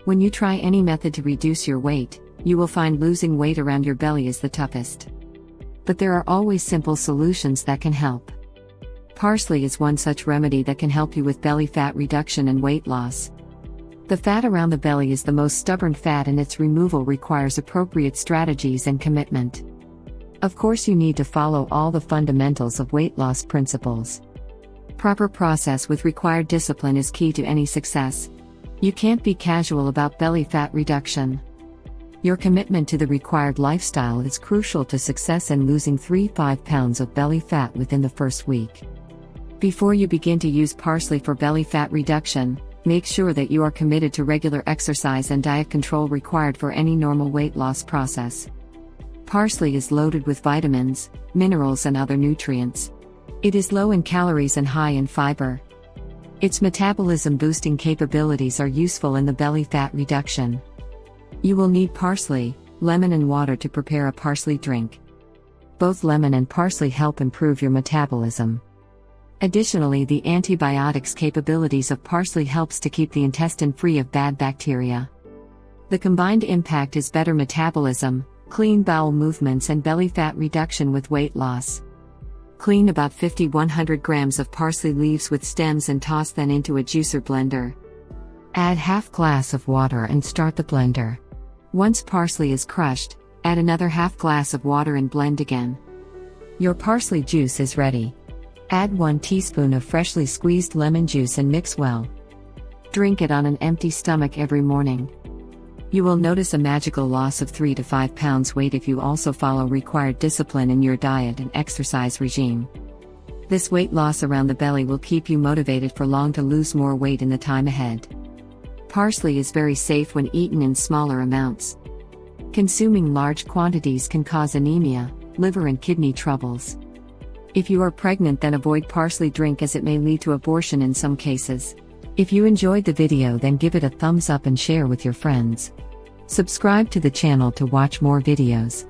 When you try any method to reduce your weight, you will find losing weight around your belly is the toughest. But there are always simple solutions that can help. Parsley is one such remedy that can help you with belly fat reduction and weight loss. The fat around the belly is the most stubborn fat, and its removal requires appropriate strategies and commitment. Of course, you need to follow all the fundamentals of weight loss principles. Proper process with required discipline is key to any success. You can't be casual about belly fat reduction. Your commitment to the required lifestyle is crucial to success in losing 3-5 pounds of belly fat within the first week. Before you begin to use parsley for belly fat reduction, make sure that you are committed to regular exercise and diet control required for any normal weight loss process. Parsley is loaded with vitamins, minerals, and other nutrients. It is low in calories and high in fiber. Its metabolism-boosting capabilities are useful in the belly fat reduction. You will need parsley, lemon, and water to prepare a parsley drink. Both lemon and parsley help improve your metabolism. Additionally, the antibiotics capabilities of parsley helps to keep the intestine free of bad bacteria. The combined impact is better metabolism, clean bowel movements, and belly fat reduction with weight loss. Clean about 50-100 grams of parsley leaves with stems and toss them into a juicer blender. Add half glass of water and start the blender. Once parsley is crushed, add another half glass of water and blend again. Your parsley juice is ready. Add 1 teaspoon of freshly squeezed lemon juice and mix well. Drink it on an empty stomach every morning. You will notice a magical loss of 3 to 5 pounds weight if you also follow required discipline in your diet and exercise regime. This weight loss around the belly will keep you motivated for long to lose more weight in the time ahead. Parsley is very safe when eaten in smaller amounts. Consuming large quantities can cause anemia, liver and kidney troubles. If you are pregnant, then avoid parsley drink as it may lead to abortion in some cases. If you enjoyed the video, then give it a thumbs up and share with your friends. Subscribe to the channel to watch more videos.